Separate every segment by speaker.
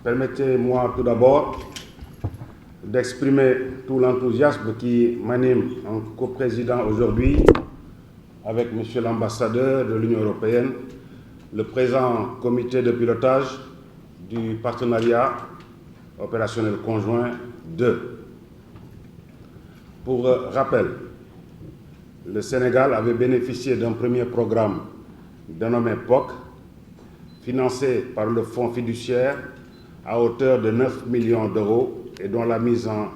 Speaker 1: Permettez-moi tout d'abord d'exprimer tout l'enthousiasme qui m'anime en coprésident aujourd'hui avec M. l'ambassadeur de l'Union européenne, le présent comité de pilotage du partenariat opérationnel conjoint 2. Pour rappel, le Sénégal avait bénéficié d'un premier programme dénommé POC, financé par le Fonds fiduciaire à hauteur de 9 millions d'euros et dont la mise en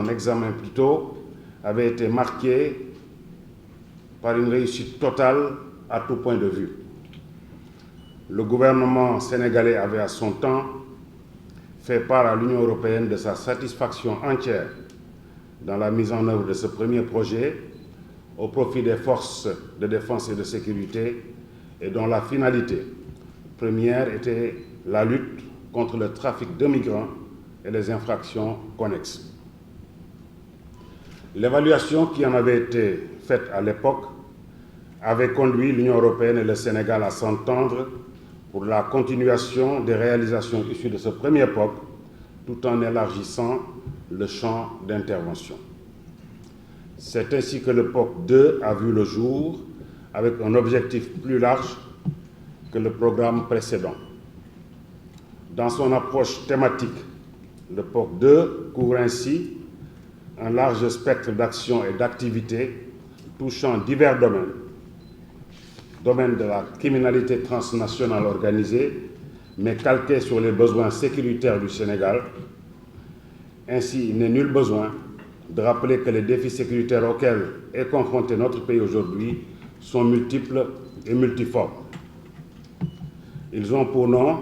Speaker 1: examen plutôt, avait été marquée par une réussite totale à tout point de vue. Le gouvernement sénégalais avait à son temps fait part à l'Union européenne de sa satisfaction entière dans la mise en œuvre de ce premier projet au profit des forces de défense et de sécurité et dont la finalité première était la lutte contre le trafic de migrants et les infractions connexes. L'évaluation qui en avait été faite à l'époque avait conduit l'Union européenne et le Sénégal à s'entendre pour la continuation des réalisations issues de ce premier POC, tout en élargissant le champ d'intervention. C'est ainsi que le POC 2 a vu le jour avec un objectif plus large que le programme précédent. Dans son approche thématique, le POC 2 couvre ainsi un large spectre d'actions et d'activités touchant divers domaines. Domaine de la criminalité transnationale organisée, mais calqué sur les besoins sécuritaires du Sénégal. Ainsi, il n'est nul besoin de rappeler que les défis sécuritaires auxquels est confronté notre pays aujourd'hui sont multiples et multiformes. Ils ont pour nom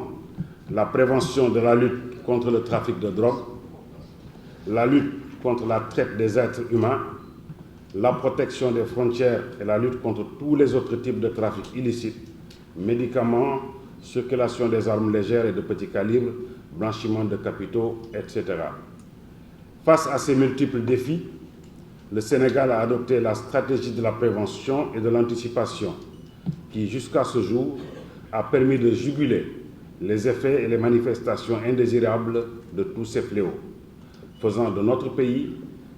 Speaker 1: la prévention de la lutte contre le trafic de drogue, la lutte contre la traite des êtres humains, la protection des frontières et la lutte contre tous les autres types de trafic illicite, médicaments, circulation des armes légères et de petit calibre, blanchiment de capitaux, etc. Face à ces multiples défis, le Sénégal a adopté la stratégie de la prévention et de l'anticipation qui, jusqu'à ce jour, a permis de juguler les effets et les manifestations indésirables de tous ces fléaux, faisant de notre pays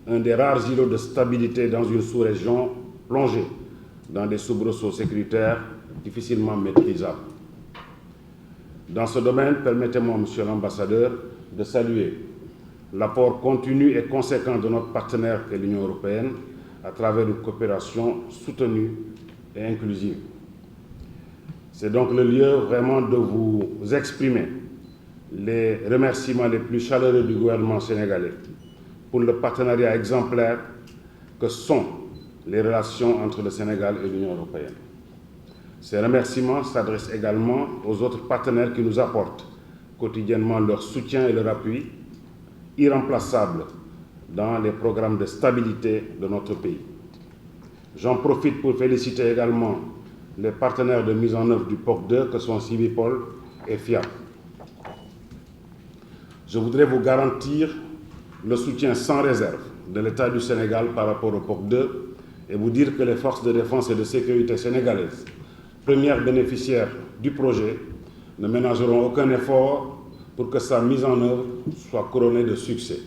Speaker 1: un des rares îlots de stabilité dans une sous-région plongée dans des soubresauts sécuritaires difficilement maîtrisables. Dans ce domaine, permettez-moi, Monsieur l'ambassadeur, de saluer l'apport continu et conséquent de notre partenaire qu'est l'Union européenne à travers une coopération soutenue et inclusive. C'est donc le lieu vraiment de vous exprimer les remerciements les plus chaleureux du gouvernement sénégalais pour le partenariat exemplaire que sont les relations entre le Sénégal et l'Union européenne. Ces remerciements s'adressent également aux autres partenaires qui nous apportent quotidiennement leur soutien et leur appui, irremplaçables dans les programmes de stabilité de notre pays. J'en profite pour féliciter également les partenaires de mise en œuvre du POC 2 que sont Civipol et FIAP. Je voudrais vous garantir le soutien sans réserve de l'État du Sénégal par rapport au POC 2 et vous dire que les forces de défense et de sécurité sénégalaises, premières bénéficiaires du projet, ne ménageront aucun effort pour que sa mise en œuvre soit couronnée de succès.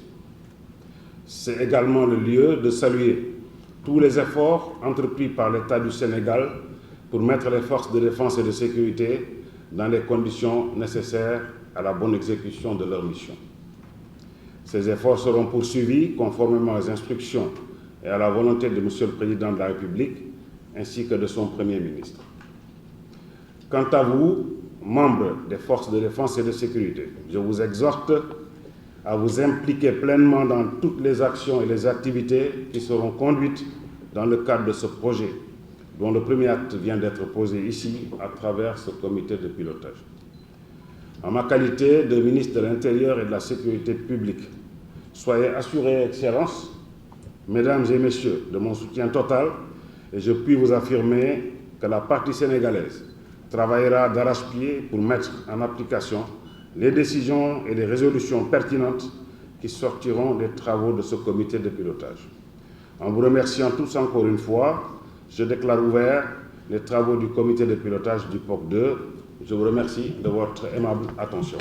Speaker 1: C'est également le lieu de saluer tous les efforts entrepris par l'État du Sénégal pour mettre les forces de défense et de sécurité dans les conditions nécessaires à la bonne exécution de leur mission. Ces efforts seront poursuivis conformément aux instructions et à la volonté de Monsieur le Président de la République ainsi que de son Premier ministre. Quant à vous, membres des forces de défense et de sécurité, je vous exhorte à vous impliquer pleinement dans toutes les actions et les activités qui seront conduites dans le cadre de ce projet, dont le premier acte vient d'être posé ici à travers ce comité de pilotage. En ma qualité de ministre de l'Intérieur et de la Sécurité publique, soyez assurés, Excellences, Mesdames et Messieurs, de mon soutien total et je puis vous affirmer que la partie sénégalaise travaillera d'arrache-pied pour mettre en application les décisions et les résolutions pertinentes qui sortiront des travaux de ce comité de pilotage. En vous remerciant tous encore une fois, je déclare ouvert les travaux du comité de pilotage du POC 2 Je vous remercie de votre aimable attention.